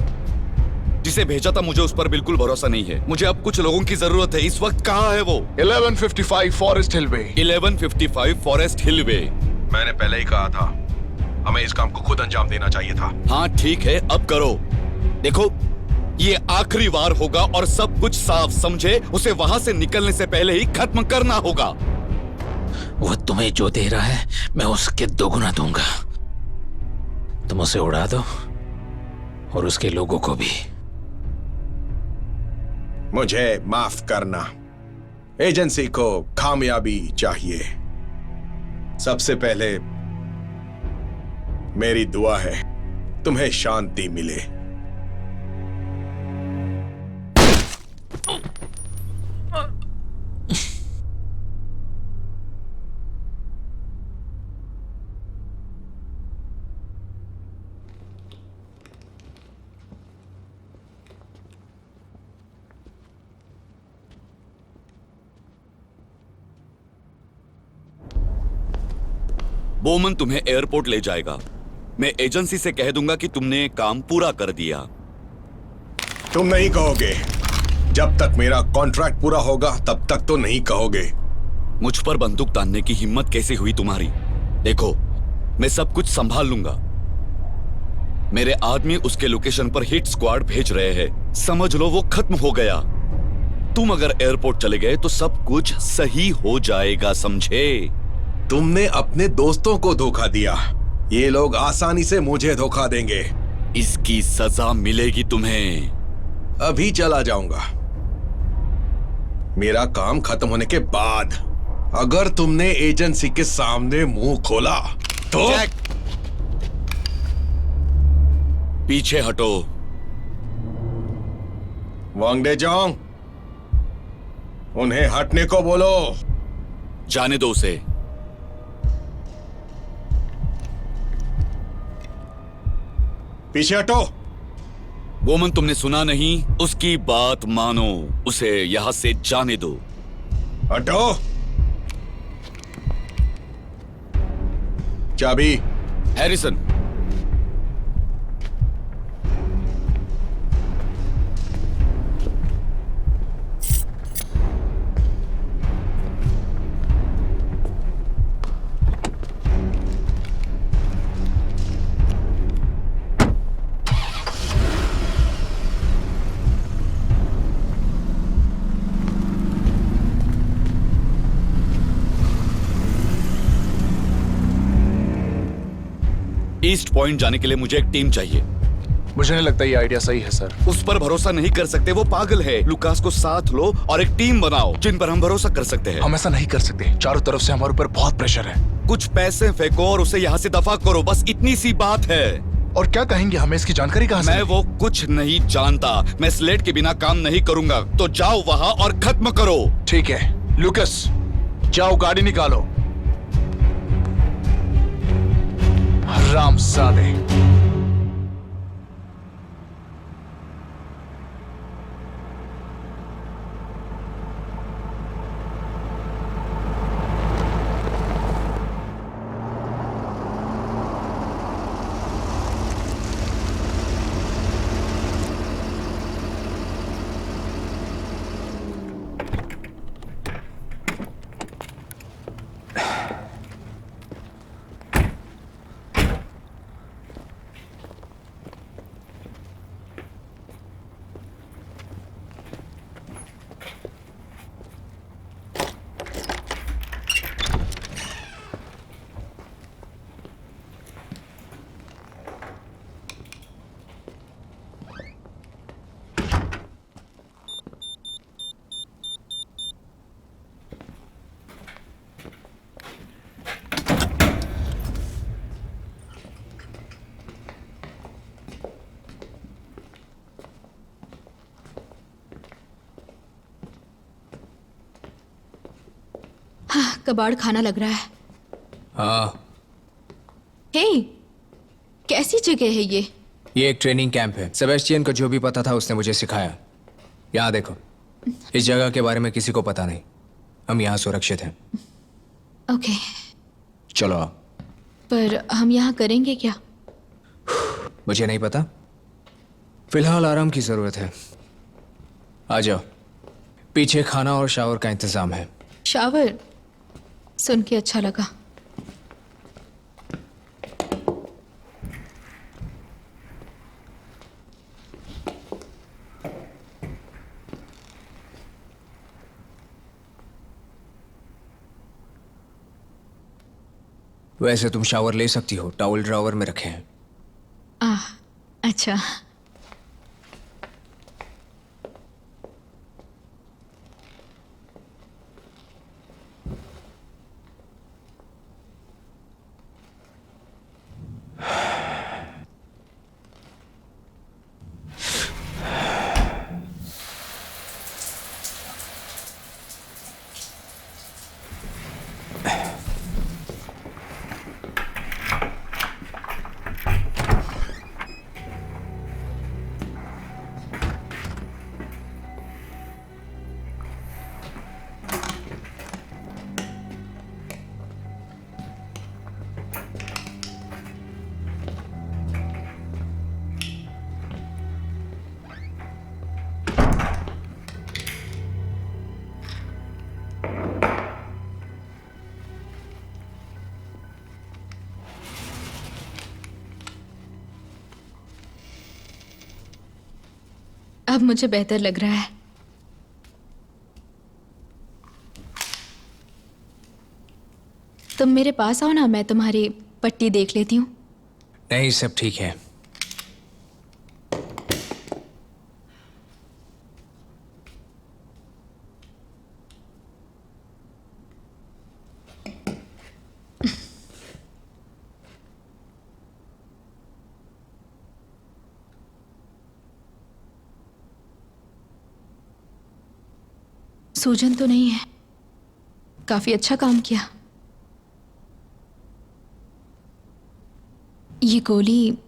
S3: जिसे भेजा था मुझे उस पर बिल्कुल भरोसा नहीं है। मुझे अब कुछ लोगों की जरूरत है। इस वक्त कहां है वो?
S4: 1155 फॉरेस्ट हिलवे।
S3: 1155 फॉरेस्ट हिलवे।
S8: मैंने पहले ही कहा था, हमें इस काम को खुद अंजाम देना चाहिए था।
S3: हाँ ठीक है, अब करो। देखो, ये आखिरी बार होगा और सब कुछ साफ समझे। उसे वहां से निकलने से पहले ही खत्म करना होगा।
S1: वो तुम्हें जो दे रहा है मैं उसके दोगुना दूंगा। तुम उसे उड़ा दो और उसके लोगों को भी।
S8: मुझे माफ करना, एजेंसी को कामयाबी चाहिए। सबसे पहले मेरी दुआ है तुम्हें शांति मिले।
S3: बोमन तुम्हें एयरपोर्ट ले जाएगा। मैं एजेंसी से कह दूंगा कि तुमने काम पूरा कर दिया।
S8: तुम नहीं कहोगे। जब तक मेरा कॉन्ट्रैक्ट पूरा होगा तब तक तो नहीं कहोगे।
S3: मुझ पर बंदूक तानने की हिम्मत कैसे हुई तुम्हारी? देखो, मैं सब कुछ संभाल लूंगा। मेरे आदमी उसके लोकेशन पर हिट स्क्वाड भेज रहे हैं। समझ लो वो खत्म हो गया। तुम अगर एयरपोर्ट चले गए तो सब कुछ सही हो जाएगा, समझे?
S8: तुमने अपने दोस्तों को धोखा दिया। ये लोग आसानी से मुझे धोखा देंगे।
S3: इसकी सजा मिलेगी तुम्हें।
S8: अभी चला जाऊंगा। मेरा काम खत्म होने के बाद अगर तुमने एजेंसी के सामने मुंह खोला तो
S3: जैक, पीछे हटो।
S8: वांगडेजोंग, उन्हें हटने को बोलो।
S3: जाने दो उसे।
S8: पीछे हटो।
S3: वोमन, तुमने सुना नहीं? उसकी बात मानो। उसे यहां से जाने दो।
S8: हटो। चाबी।
S3: हैरिसन, ईस्ट पॉइंट जाने के लिए मुझे एक टीम चाहिए।
S4: मुझे नहीं लगता ये आइडिया सही है सर।
S3: उस पर भरोसा नहीं कर सकते, वो पागल है। लुकास को साथ लो और एक टीम बनाओ जिन पर हम भरोसा कर सकते हैं।
S4: हम ऐसा नहीं कर सकते। चारों तरफ से हमारे ऊपर बहुत प्रेशर है।
S3: कुछ पैसे फेंको और उसे यहाँ से दफा करो, बस इतनी सी बात है।
S4: और क्या कहेंगे हमें? इसकी जानकारी कहां से?
S3: मैं वो कुछ नहीं जानता। मैं स्लेट के बिना काम नहीं करूंगा। तो जाओ वहां और खत्म करो।
S4: ठीक है लुकस, जाओ गाड़ी निकालो। हरामजादे।
S7: कबाड़ खाना लग रहा है।
S2: हाँ,
S7: हे, कैसी जगह है ये?
S2: ये एक ट्रेनिंग कैंप है। सेबेस्टियन को जो भी पता था उसने मुझे सिखाया। यहाँ देखो, इस जगह के बारे में किसी को पता नहीं। हम यहाँ सुरक्षित हैं।
S7: ओके,
S2: चलो आओ।
S7: पर हम यहाँ करेंगे क्या?
S2: मुझे नहीं पता, फिलहाल आराम की जरूरत है। आ जाओ, पीछे खाना और शावर का इंतजाम है।
S7: शावर सुन के अच्छा लगा।
S2: वैसे तुम शावर ले सकती हो, टॉवल ड्रॉवर में रखे हैं।
S7: अच्छा। अब मुझे बेहतर लग रहा है। तुम मेरे पास आओ ना, मैं तुम्हारी पट्टी देख लेती हूँ।
S2: नहीं, सब ठीक है।
S7: सूजन तो नहीं है। काफी अच्छा काम किया। ये गोली,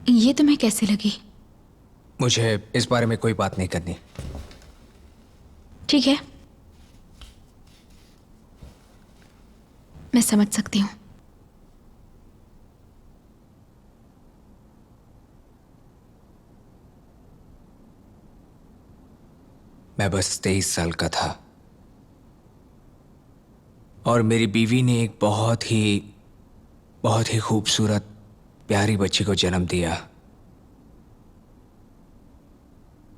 S7: ये तुम्हें कैसे लगी?
S2: मुझे इस बारे में कोई बात नहीं करनी।
S7: ठीक है, मैं समझ सकती हूँ।
S2: मैं बस 23 साल का था और मेरी बीवी ने एक बहुत ही खूबसूरत प्यारी बच्ची को जन्म दिया।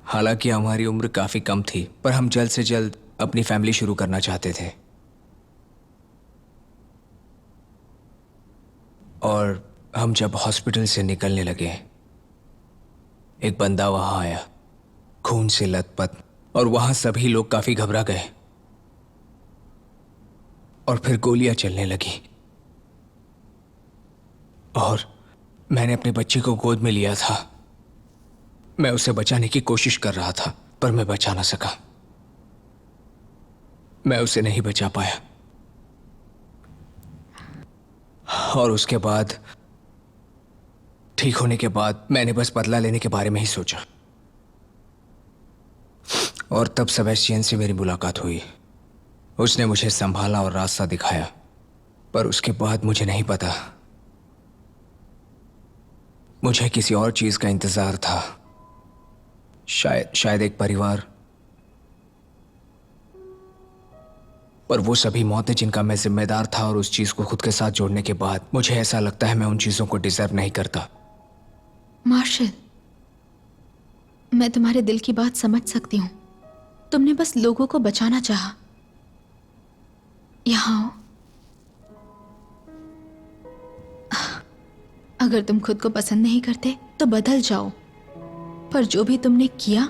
S2: हालांकि हमारी उम्र काफी कम थी, पर हम जल्द से जल्द अपनी फैमिली शुरू करना चाहते थे। और हम जब हॉस्पिटल से निकलने लगे, एक बंदा वहां आया, खून से लथपथ, और वहां सभी लोग काफी घबरा गए। और फिर गोलियां चलने लगी और मैंने अपने बच्चे को गोद में लिया था। मैं उसे बचाने की कोशिश कर रहा था, पर मैं बचा ना सका। मैं उसे नहीं बचा पाया। और उसके बाद, ठीक होने के बाद, मैंने बस बदला लेने के बारे में ही सोचा। और तब सेबेस्टियन से मेरी मुलाकात हुई। उसने मुझे संभाला और रास्ता दिखाया, पर उसके बाद मुझे नहीं पता। मुझे किसी और चीज का इंतजार था। शायद एक परिवार, पर वो सभी मौतें जिनका मैं जिम्मेदार था, और उस चीज को खुद के साथ जोड़ने के बाद मुझे ऐसा लगता है मैं उन चीजों को डिजर्व नहीं करता।
S7: मार्शल, मैं तुम्हारे दिल की बात समझ सकती हूँ। तुमने बस लोगों को बचाना चाहा। यहाँ आओ। अगर तुम खुद को पसंद नहीं करते तो बदल जाओ, पर जो भी तुमने किया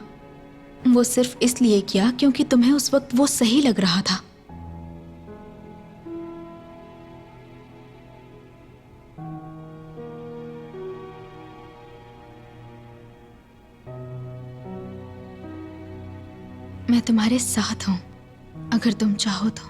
S7: वो सिर्फ इसलिए किया क्योंकि तुम्हें उस वक्त वो सही लग रहा था। मैं तुम्हारे साथ हूं, अगर तुम चाहो तो।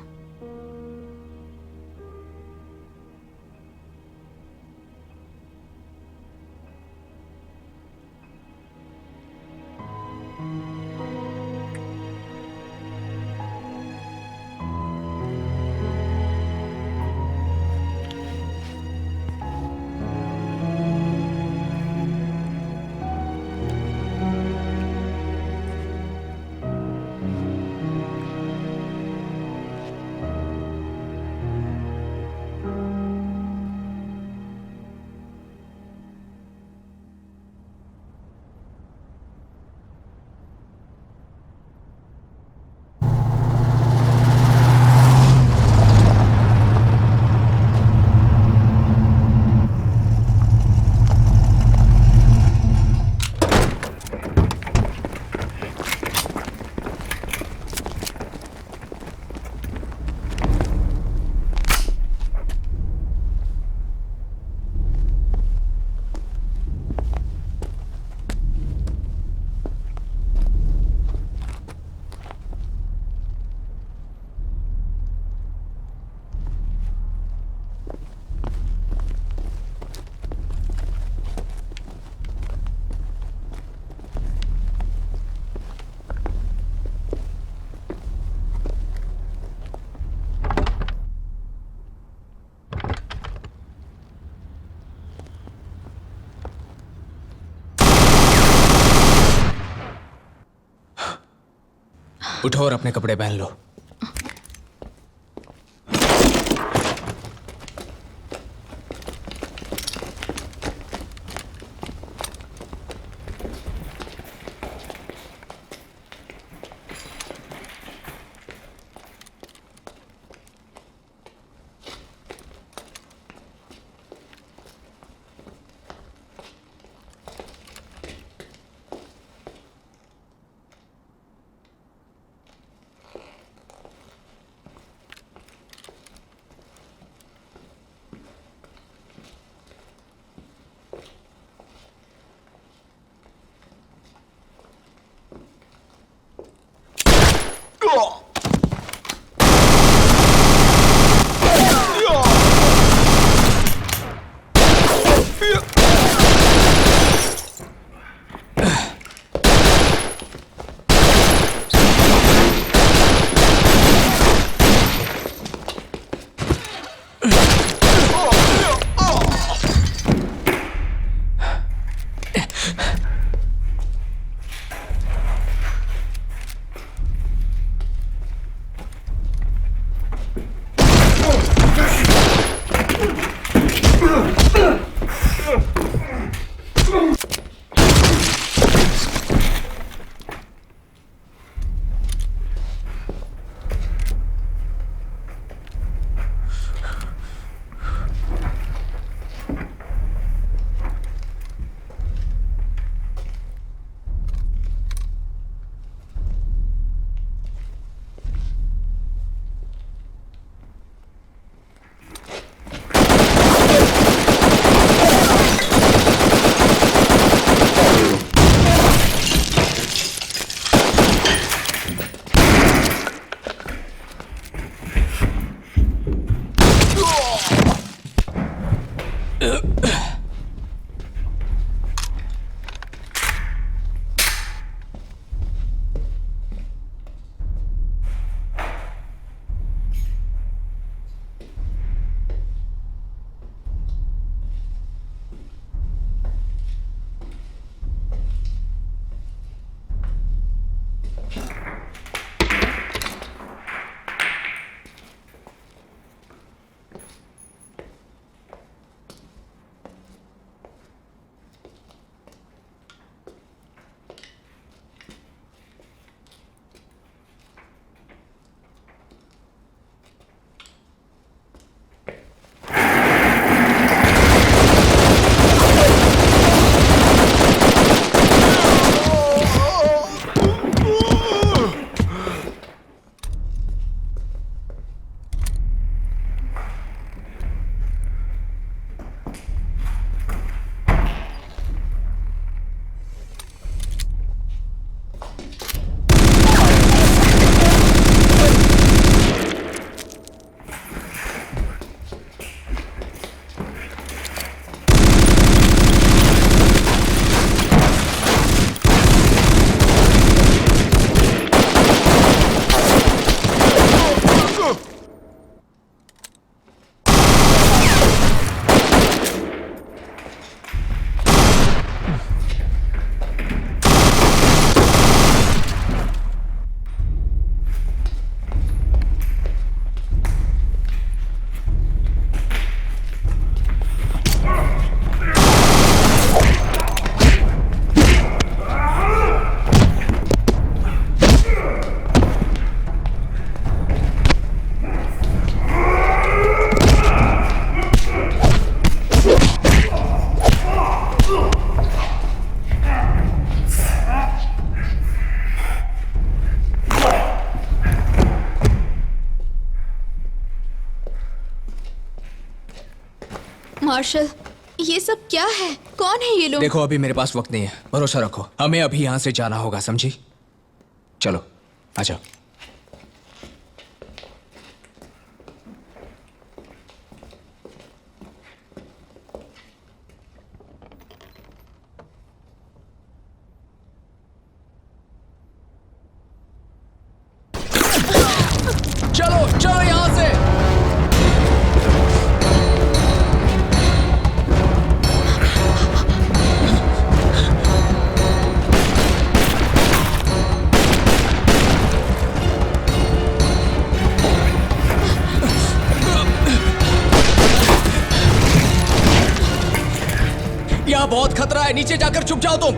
S2: उठो और अपने कपड़े पहन लो।
S7: मार्शल, ये सब क्या है? कौन है ये लोग?
S2: देखो अभी मेरे पास वक्त नहीं है, भरोसा रखो, हमें अभी यहाँ से जाना होगा, समझी? चलो आ जाओ। चलो चलो यहाँ से। यहाँ बहुत खतरा है, नीचे जाकर छुप जाओ तुम।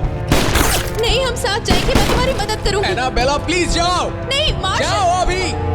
S7: नहीं, हम साथ जाएंगे, मैं तुम्हारी मदद करूंगी।
S2: एनाबेला प्लीज जाओ।
S7: नहीं मार्शल।
S2: जाओ अभी।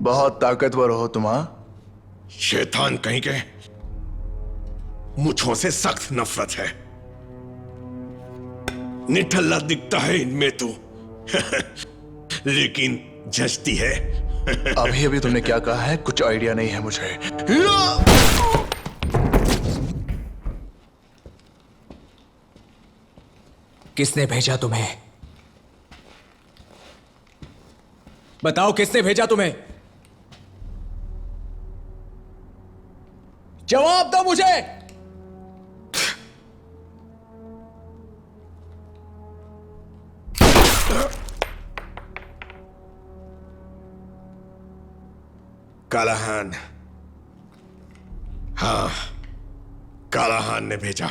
S4: बहुत ताकतवर हो तुम, हाँ?
S8: शैतान कहीं के, मुझों से सख्त नफरत है। निठल्ला दिखता है इनमें तो लेकिन जचती है।
S4: अभी अभी तुमने क्या कहा है? कुछ आइडिया नहीं है मुझे।
S2: किसने भेजा तुम्हें? बताओ, किसने भेजा तुम्हें? जवाब दो मुझे।
S8: कालाहान। हाँ, कालाहान ने भेजा।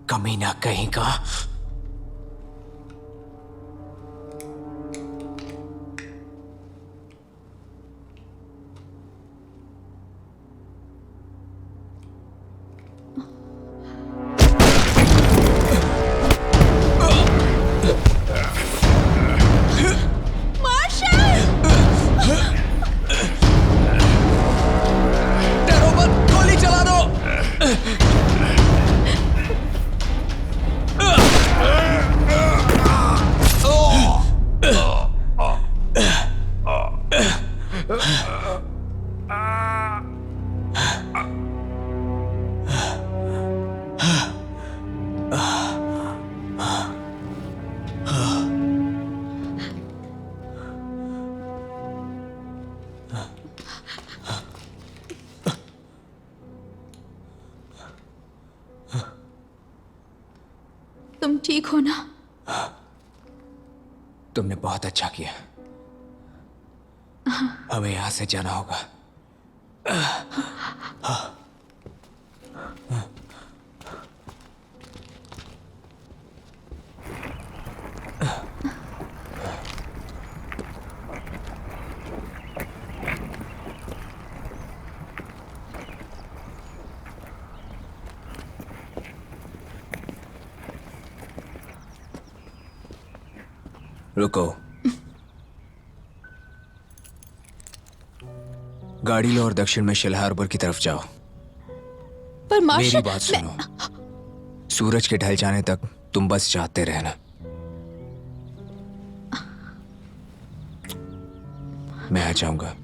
S2: कमीना कहीं का।
S7: तुम ठीक हो ना?
S2: तुमने बहुत अच्छा किया। हमें यहां से जाना होगा। रुको। गाड़ी लो और दक्षिण में शिल हार्बर की तरफ जाओ।
S7: पर
S2: मेरी
S7: मार्शल,
S2: बात सुनो। सूरज के ढल जाने तक तुम बस जाते रहना। मैं आ जाऊंगा।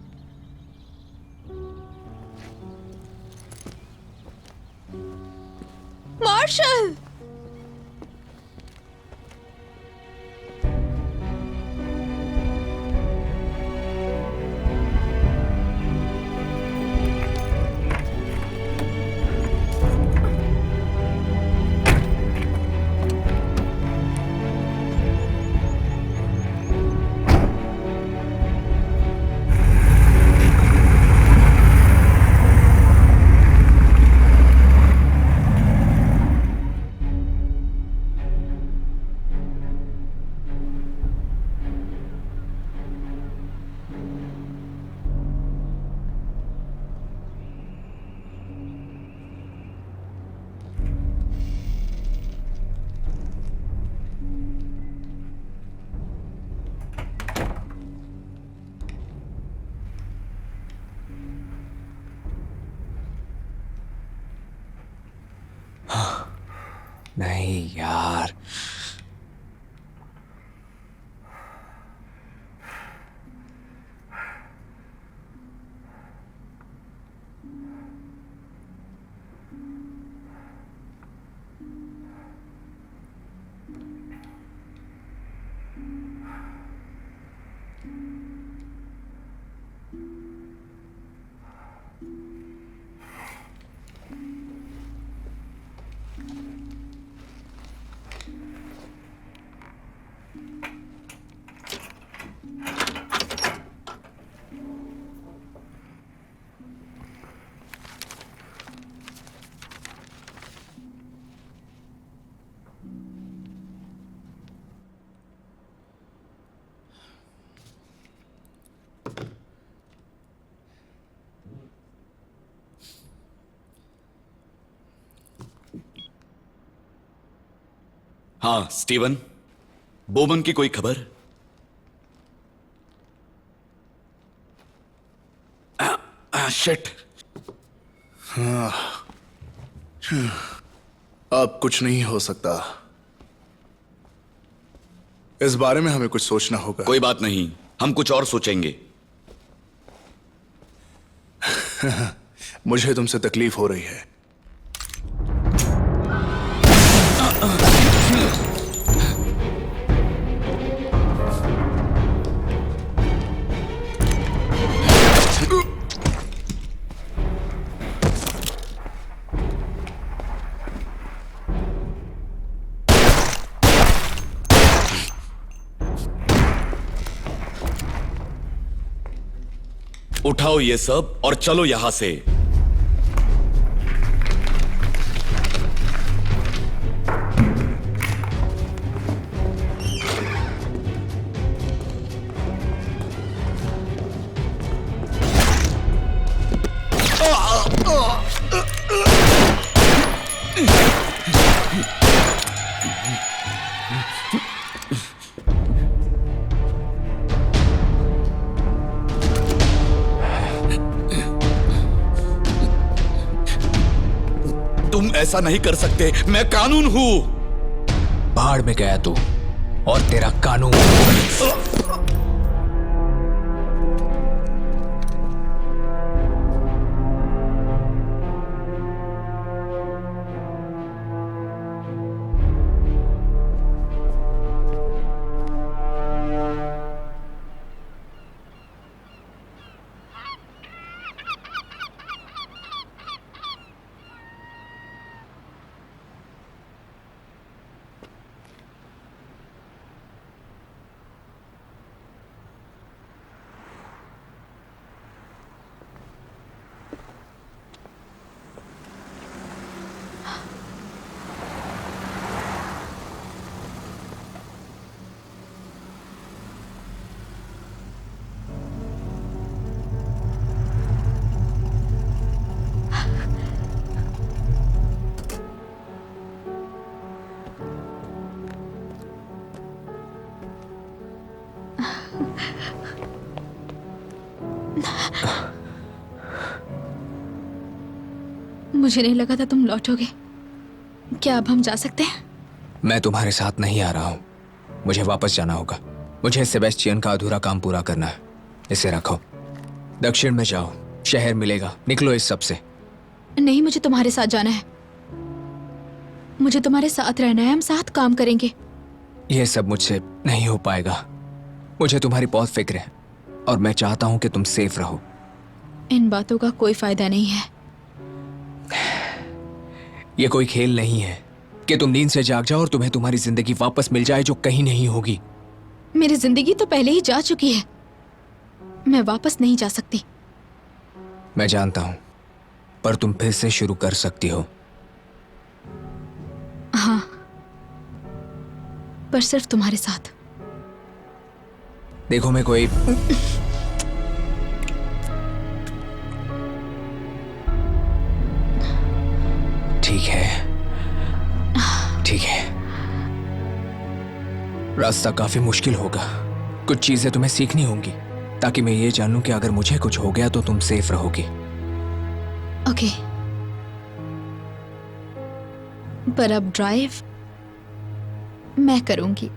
S7: मार्शल!
S2: नहीं यार,
S3: हाँ स्टीवन, बोमन की कोई खबर? शिट।
S4: अब कुछ नहीं हो सकता। इस बारे में हमें कुछ सोचना होगा।
S3: कोई बात नहीं, हम कुछ और सोचेंगे।
S4: मुझे तुमसे तकलीफ हो रही है।
S3: उठाओ ये सब और चलो यहां से। तुम ऐसा नहीं कर सकते, मैं कानून हूं।
S2: भाड़ में गया तू और तेरा कानून।
S7: मुझे नहीं लगा था तुम लौटोगे। क्या अब हम जा सकते हैं?
S2: मैं तुम्हारे साथ नहीं आ रहा हूं। मुझे वापस जाना होगा। मुझे सेबेस्टियन का अधूरा काम पूरा करना है। इसे रखो। दक्षिण में जाओ, शहर मिलेगा। निकलो इस सब से।
S7: नहीं, मुझे तुम्हारे साथ जाना है। मुझे तुम्हारे साथ रहना है। हम साथ काम करेंगे।
S2: यह सब मुझसे नहीं हो पाएगा। मुझे तुम्हारी बहुत फिक्र है और मैं चाहता हूं कि तुम सेफ रहो।
S7: इन बातों का कोई फायदा नहीं है।
S2: यह कोई खेल नहीं है कि तुम नींद से जाग जाओ और तुम्हें तुम्हारी जिंदगी वापस मिल जाए जो कहीं नहीं होगी।
S7: मेरी जिंदगी तो पहले ही जा चुकी है। मैं वापस नहीं जा सकती।
S2: मैं जानता हूं, पर तुम फिर से शुरू कर सकती हो।
S7: हाँ, पर सिर्फ तुम्हारे साथ।
S2: देखो मैं कोई ठीक है, ठीक है। रास्ता काफी मुश्किल होगा। कुछ चीजें तुम्हें सीखनी होंगी ताकि मैं ये जानूं कि अगर मुझे कुछ हो गया तो तुम सेफ रहोगी।
S7: ओके, पर अब ड्राइव मैं करूंगी।